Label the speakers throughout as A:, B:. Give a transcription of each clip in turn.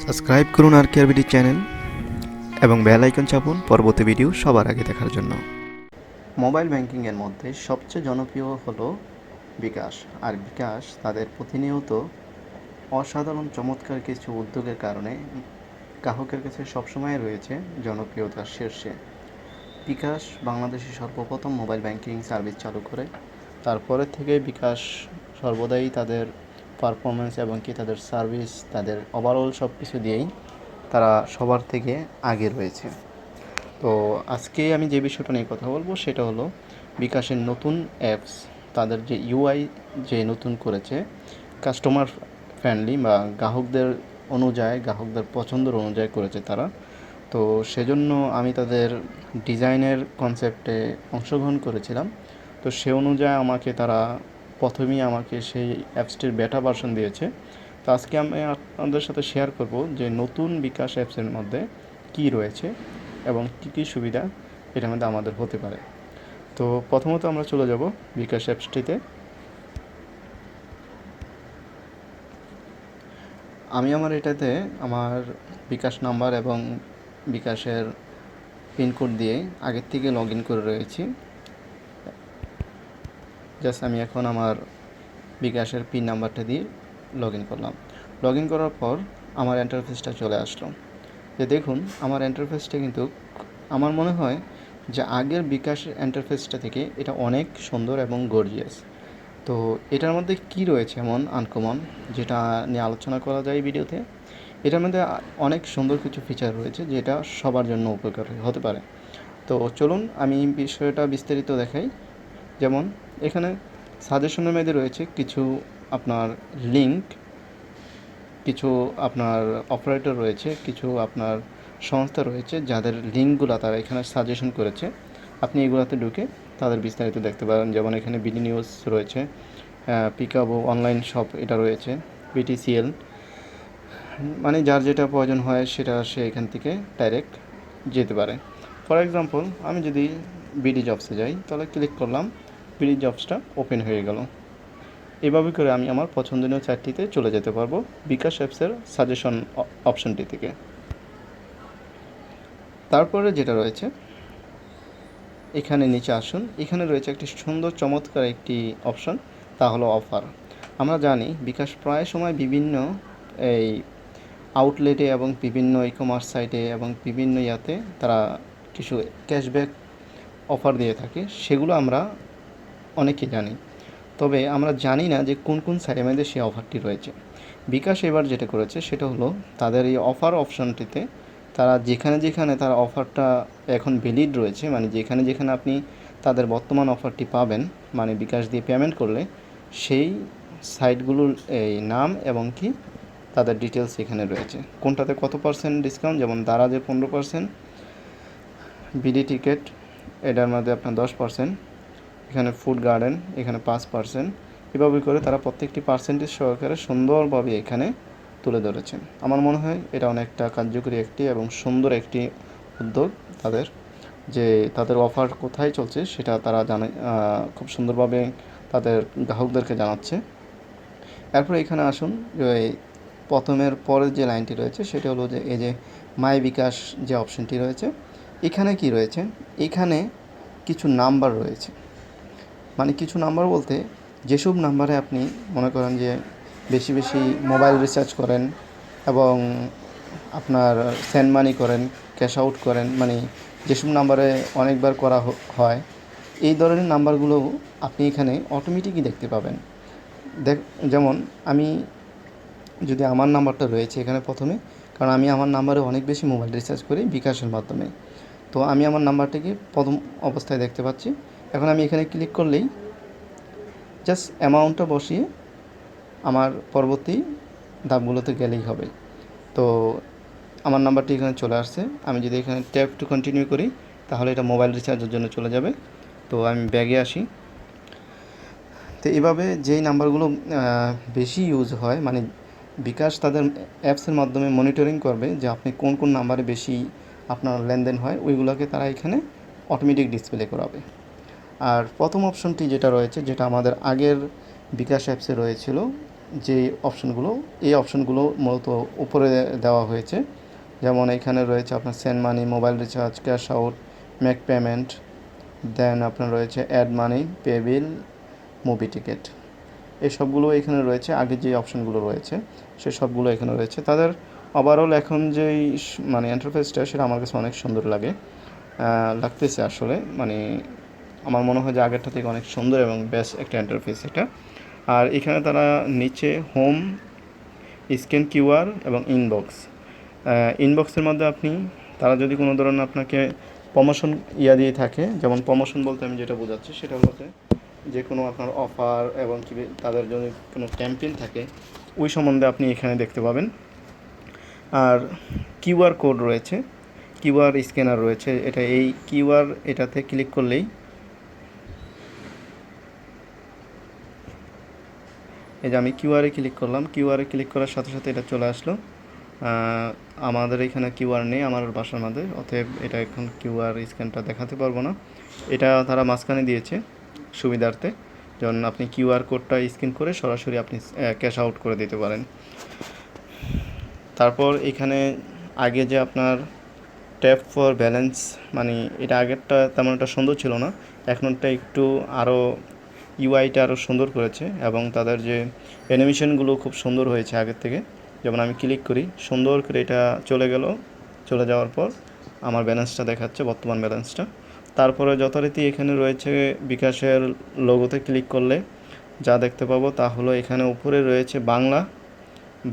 A: Subscribe করুন RKRBD channel এবং bell icon চাপুন পরবর্তী ভিডিও সবার আগে দেখার জন্য। মোবাইল ব্যাংকিংয়ের মধ্যে সবচেয়ে জনপ্রিয় হলো বিকাশ। আর বিকাশ তাদের প্রতিনিয়ত অসাধারণ চমৎকার কিছু উদ্যোগের কারণে গ্রাহকের কাছে সবসময় রয়েছে জনপ্রিয়তার শীর্ষে। বিকাশ বাংলাদেশের সর্বপ্রথম মোবাইল ব্যাংকিং সার্ভিস চালু করে। তারপরে থেকে বিকাশ সর্বদাই তাদের পারফরমেন্স এবং কি তাদের সার্ভিস, তাদের ওভারঅল সব কিছু দিয়েই তারা সবার থেকে আগে রয়েছে। তো আজকে আমি যে বিষয়টা নিয়ে কথা বলবো সেটা হলো বিকাশের নতুন অ্যাপস, তাদের যে ইউআই যে নতুন করেছে, কাস্টমার ফ্রেন্ডলি বা গ্রাহকদের পছন্দের অনুযায়ী করেছে তারা। তো সেজন্য আমি তাদের ডিজাইনের কনসেপ্টে অংশগ্রহণ করেছিলাম। তো সে অনুযায়ী তারা প্রথমেই আমাকে সেই অ্যাপসটির বেটা ভার্সন দিয়েছে। তো আজকে আমি আপনাদের সাথে শেয়ার করব যে নতুন বিকাশ অ্যাপসের মধ্যে কী রয়েছে এবং কী সুবিধা এটার মধ্যে আমাদের হতে পারে। তো প্রথমত আমরা চলে যাব বিকাশ অ্যাপসটিতে। আমি এটাতে আমার বিকাশ নাম্বার এবং বিকাশের পিনকোড দিয়ে আগের থেকে লগ ইন করে রয়েছি। জাস্ট আমি এখন আমার বিকাশের পিন নাম্বারটা দিয়ে লগ ইন করলাম। লগ ইন করার পর আমার ইন্টারফেসটা চলে আসলো। যে দেখুন, আমার ইন্টারফেসটা কিন্তু আমার মনে হয় যে আগের বিকাশ ইন্টারফেসটা থেকে এটা অনেক সুন্দর এবং গর্জিয়াস। তো এটার মধ্যে কি রয়েছে এমন আনকমন যেটা নিয়ে আলোচনা করা যায় এই ভিডিওতে। এটার মধ্যে অনেক সুন্দর কিছু ফিচার রয়েছে যেটা সবার জন্য উপকার হতে পারে। তো চলুন আমি বিষয়টা বিস্তারিত দেখাই। যেমন এখানে সাজেশনের মধ্যে রয়েছে কিছু আপনার লিঙ্ক, কিছু আপনার অপারেটর রয়েছে, কিছু আপনার সংস্থা রয়েছে যাদের লিঙ্কগুলো তারা এখানে সাজেশন করেছে। আপনি এগুলোতে ঢুকে তাদের বিস্তারিত দেখতে পারেন। যেমন এখানে বিডি নিউজ রয়েছে, পিকাবো অনলাইন শপ এটা রয়েছে, বিটিসিএল, মানে যার যেটা প্রয়োজন হয় সেটা সে এখান থেকে ডাইরেক্ট যেতে পারে। ফর এক্সাম্পল আমি যদি বিডি জবসে যাই তাহলে ক্লিক করলাম, বিডি জবসটা ওপেন হয়ে গেল। এভাবে করে আমি আমার পছন্দনীয় চারটিতে চলে যেতে পারবো বিকাশ অ্যাপসের সাজেশন অপশানটি থেকে। তারপরে যেটা রয়েছে এখানে নিচে আসুন, এখানে রয়েছে একটি সুন্দর চমৎকার একটি অপশান, তা হলো অফার। আমরা জানি বিকাশ প্রায় সময় বিভিন্ন এই আউটলেটে এবং বিভিন্ন ই কমার্স সাইটে এবং বিভিন্ন ইয়াতে তারা কিছু ক্যাশব্যাক অফার দিয়ে থাকে, সেগুলো আমরা অনেকে জানি। তবে আমরা জানি না যে কোন কোন সাইটের মধ্যে সেই অফারটি রয়েছে। বিকাশ এবার যেটা করেছে সেটা হলো তাদের এই অফার অপশানটিতে তারা যেখানে তারা অফারটা এখন ভ্যালিড রয়েছে, মানে যেখানে আপনি তাদের বর্তমান অফারটি পাবেন, মানে বিকাশ দিয়ে পেমেন্ট করলে সেই সাইটগুলোর এই নাম এবং কি তাদের ডিটেলস এখানে রয়েছে। কোনটাতে কত পার্সেন্ট ডিসকাউন্ট, যেমন দারাজে 15%, বিডি টিকেট এটার মধ্যে আপনার 10%, এখানে ফুড গার্ডেন এখানে 5%। এভাবে করে তারা প্রত্যেকটি পার্সেন্টেজ সহকারে সুন্দরভাবে এখানে তুলে ধরেছেন। আমার মনে হয় এটা অনেকটা কার্যকরী একটি এবং সুন্দর একটি উদ্যোগ তাদের, যে তাদের অফার কোথায় চলছে সেটা তারা জানে, খুব সুন্দরভাবে তাদের গ্রাহকদেরকে জানাচ্ছে। এরপর এখানে আসুন, যে প্রথমের পরের যে লাইনটি রয়েছে সেটা হলো যে এই যে মাই বিকাশ যে অপশনটি রয়েছে, এখানে কি রয়েছে, এখানে কিছু নাম্বার রয়েছে। মানে কিছু নাম্বার বলতে যেসব নাম্বারে আপনি মনে করেন যে বেশি মোবাইল রিচার্জ করেন এবং আপনার সেন্ড মানি করেন, ক্যাশ আউট করেন, মানে যেসব নাম্বারে অনেকবার করা হয়, এই ধরনের নাম্বারগুলো আপনি এখানে অটোমেটিকই দেখতে পাবেন। যেমন আমি যদি আমার নাম্বারটা রয়েছে এখানে প্রথমে, কারণ আমি আমার নাম্বারে অনেক বেশি মোবাইল রিচার্জ করি বিকাশের মাধ্যমে, তো আমি আমার নাম্বারটাকে প্রথম অবস্থায় দেখতে পাচ্ছি। এখন আমি এখানে ক্লিক করলেই জাস্ট অ্যামাউন্টটা বসিয়ে আমার পরবর্তী ধাপগুলোতে গেলেই হবে। তো আমার নাম্বারটি এখানে চলে আসছে। আমি যদি এখানে ট্যাপ টু কন্টিনিউ করি তাহলে এটা মোবাইল রিচার্জের জন্য চলে যাবে। তো আমি ব্যাগে আসি। তো এভাবে যেই নাম্বারগুলো বেশি ইউজ হয়, মানে বিকাশ তাদের অ্যাপসের মাধ্যমে মনিটরিং করবে যে আপনি কোন কোন নাম্বারে বেশি আপনার লেনদেন হয়, ওইগুলোকে তারা এখানে অটোমেটিক ডিসপ্লে করাবে। আর প্রথম অপশনটি যেটা রয়েছে, যেটা আমাদের আগের বিকাশ অ্যাপসে রয়েছিল, যে অপশনগুলো, এই অপশনগুলো মূলত উপরে দেওয়া হয়েছে। যেমন এখানে রয়েছে আপনার send money, mobile recharge, cash out, make payment, then আপনার রয়েছে add money, pay bill, movie ticket. এই সবগুলো এখানে রয়েছে। আগে যে অপশনগুলো রয়েছে সে সবগুলো এখানে রয়েছে। তাদের ওভারঅল এখন যেই মানে ইন্টারফেসটা, সেটা আমার কাছে অনেক সুন্দর লাগতেছে আসলে। মানে আমার মনে হয় যে আগেরটা থেকে অনেক সুন্দর এবং বেস্ট একটা ইন্টারফেস এটা। আর এখানে তারা নিচে হোম, স্ক্যান কিউআর এবং ইনবক্সের মধ্যে আপনি, তারা যদি কোনো ধরনের আপনাকে প্রমোশন দিয়ে থাকে, যেমন প্রমোশন বলতে আমি যেটা বোঝাচ্ছি সেটা হচ্ছে যে কোনো আপনার অফার এবং কি তাদের যদি কোনো ক্যাম্পেইন থাকে ওই সম্বন্ধে আপনি এখানে দেখতে পাবেন। আর কিউআর কোড রয়েছে, কিউআর স্ক্যানার রয়েছে। এই কিউআর এটাতে ক্লিক করলেই, এই যে আমি কিউআরে ক্লিক করলাম, কিউআরে ক্লিক করার সাথে সাথে এটা চলে আসলো। আমাদের এখানে কিউআর নেই আমার বাসার মধ্যে, অতএব এটা এখন কিউআর স্ক্যানটা দেখাতে পারবো না। এটা তারা মাঝখানে দিয়েছে সুবিধার্থে, যেমন আপনি কিউআর কোডটা স্ক্যান করে সরাসরি আপনি ক্যাশ আউট করে দিতে পারেন। তারপর এখানে আগে যে আপনার ট্যাপ ফর ব্যালেন্স, মানে এটা আগেরটা তেমন একটা সুন্দর ছিল না, এখনটা একটু আরও ইউআইটা আরও সুন্দর করেছে এবং তাদের যে অ্যানিমেশনগুলো খুব সুন্দর হয়েছে আগের থেকে। যেমন আমি ক্লিক করি, সুন্দর করে এটা চলে যাওয়ার পর আমার ব্যালেন্সটা দেখাচ্ছে, বর্তমান ব্যালেন্সটা। তারপরে যথারীতি এখানে রয়েছে বিকাশের লোগোতে ক্লিক করলে যা দেখতে পাবো তা হলো এখানে উপরে রয়েছে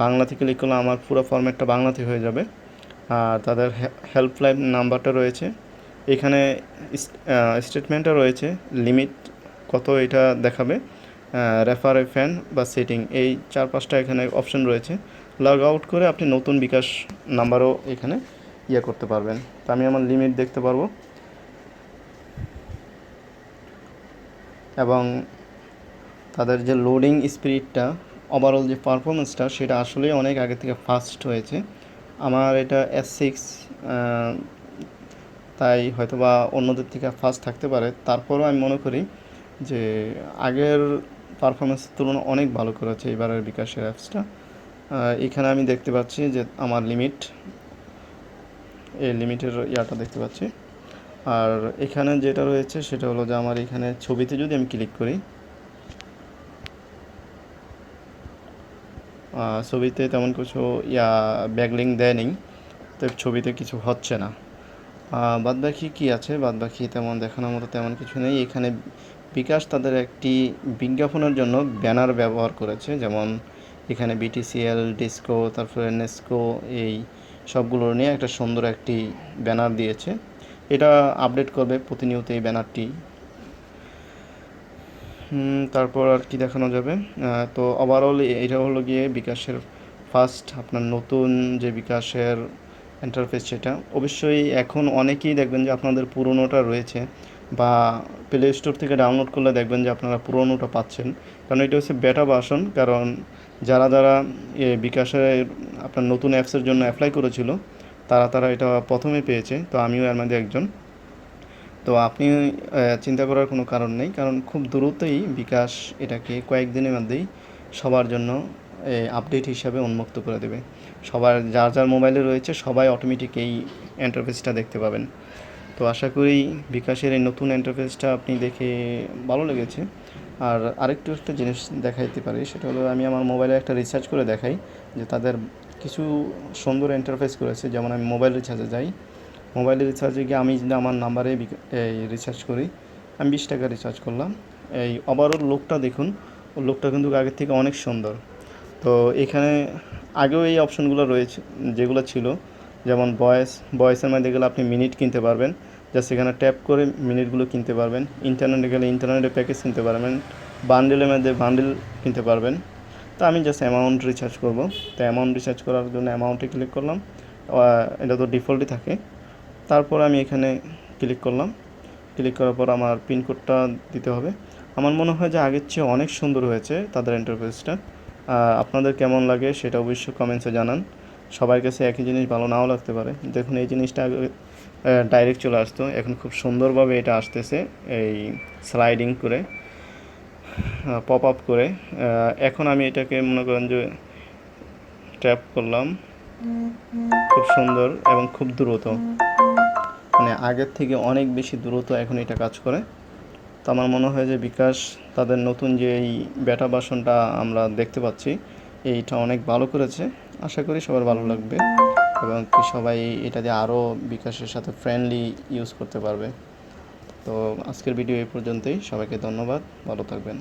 A: বাংলাতে ক্লিক করলে আমার পুরো ফরম্যাটটা বাংলাতে হয়ে যাবে। আর তাদের হেল্পলাইন নাম্বারটা রয়েছে এখানে, স্টেটমেন্টটা রয়েছে, লিমিট কত এটা দেখাবে, রেফার এ ফ্যান বা সেটিং, এই 4-5টা এখানে অপশন রয়েছে। লগ আউট করে আপনি নতুন বিকাশ নাম্বারও এখানে করতে পারবেন। তো আমি আমার লিমিট দেখতে পারবো এবং তাদের যে লোডিং স্পিডটা, ওভারঅল যে পারফরমেন্সটা, সেটা আসলেই অনেক আগে থেকে ফাস্ট হয়েছে। আমার এটা S6, তাই হয়তোবা অন্যদের থেকে ফাস্ট থাকতে পারে। তারপরও আমি মনে করি যে আগের পারফরমেন্সের তুলনায় অনেক ভালো করেছে এবারের বিকাশের অ্যাপসটা। এখানে আমি দেখতে পাচ্ছি যে আমার লিমিটের ইয়াটা দেখতে পাচ্ছি। আর এখানে যেটা রয়েছে সেটা হলো যে আমার এখানে ছবিতে যদি আমি ক্লিক করি, ছবিতে তেমন কিছু ব্যাকলিঙ্ক দেয় নেই, তো ছবিতে কিছু হচ্ছে না। বাদবাকি কী আছে, বাদবাকি তেমন দেখানোর মতো তেমন কিছু নেই। এখানে বিকাশ তাদের একটি বিজ্ঞাপনের জন্য ব্যানার ব্যবহার করেছে, যেমন এখানে BTCL, ডিসকো, তারপরে নেস্কো, এই সবগুলো নিয়ে একটা সুন্দর একটি ব্যানার দিয়েছে। এটা আপডেট করবে প্রতিনিয়ত এই ব্যানারটি। তারপর আর কি দেখানো যাবে, তো ওভারঅল এটা হলো গিয়ে বিকাশের ফার্স্ট আপনার নতুন যে বিকাশের ইন্টারফেস, সেটা অবশ্যই এখন অনেকেই দেখবেন যে আপনাদের পুরনোটা রয়েছে, বা প্লে স্টোর থেকে ডাউনলোড করলে দেখবেন যে আপনারা পুরনোটা পাচ্ছেন, কারণ এটা হচ্ছে বেটা ভার্সন। কারণ যারা বিকাশের আপনার নতুন অ্যাপসের জন্য অ্যাপ্লাই করেছিল তারা এটা প্রথমে পেয়েছে, তো আমিও এর মধ্যে একজন। তো আপনি চিন্তা করার কোনো কারণ নেই, কারণ খুব দ্রুতই বিকাশ এটাকে কয়েকদিনের মধ্যেই সবার জন্য আপডেট হিসাবে উন্মুক্ত করে দেবে। সবার যার মোবাইলে রয়েছে সবাই অটোমেটিক এই ইন্টারফেসটা দেখতে পাবেন। তো আশা করি বিকাশের এই নতুন ইন্টারফেসটা আপনি দেখে ভালো লেগেছে। আর একটা জিনিস দেখাইতে পারি, সেটা হলো আমি আমার মোবাইলে একটা রিসার্চ করে দেখাই যে তাদের কিছু সুন্দর ইন্টারফেস করেছে। যেমন আমি মোবাইল রিচার্জে যাই, মোবাইলে রিচার্জে গিয়ে আমি যদি আমার নাম্বারে এই রিচার্জ করি, আমি 20 টাকা রিচার্জ করলাম। এই ওভারঅল লোকটা দেখুন, ও লোকটা কিন্তু আগের থেকে অনেক সুন্দর। তো এখানে আগেও এই অপশনগুলো রয়েছে যেগুলো ছিল, যেমন ভয়েসের মধ্যে গেলে আপনি মিনিট কিনতে পারবেন, জাস্ট এখানে ট্যাপ করে মিনিটগুলো কিনতে পারবেন। ইন্টারনেটে গেলে ইন্টারনেটের প্যাকেজ কিনতে পারবেন, বান্ডেলের মধ্যে বান্ডেল কিনতে পারবেন। তো আমি জাস্ট অ্যামাউন্ট রিচার্জ করব, তো অ্যামাউন্ট রিচার্জ করার জন্য অ্যামাউন্টে ক্লিক করলাম। এটা তো ডিফল্টই থাকে। তারপর আমি এখানে ক্লিক করলাম, ক্লিক করার পর আমার পিনকোডটা দিতে হবে। আমার মনে হয় যে আগের চেয়ে অনেক সুন্দর হয়েছে তাদের ইন্টারফেসটা। আপনাদের কেমন লাগে সেটা অবশ্যই কমেন্টসে জানান। সবার কাছে একই জিনিস ভালো নাও লাগতে পারে। দেখুন এই জিনিসটা আগে ডাইরেক্ট চলে আসতো, এখন খুব সুন্দরভাবে এটা আসতেছে এই স্লাইডিং করে। পপ আপ করে। এখন আমি এটাকে মনে করেন যে ট্যাপ করলাম, খুব সুন্দর এবং খুব দ্রুত, মানে আগের থেকে অনেক বেশি দ্রুত এখন এটা কাজ করে। তো আমার মনে হয় যে বিকাশ তাদের নতুন যে এই বেটা ভার্সনটা আমরা দেখতে পাচ্ছি, এইটা অনেক ভালো করেছে। আশা করি সবার ভালো লাগবে এবং সবাই এটা দিয়ে আরও বিকাশের সাথে ফ্রেন্ডলি ইউজ করতে পারবে। তো আজকের ভিডিও এই পর্যন্তই। সবাইকে ধন্যবাদ, ভালো থাকবেন।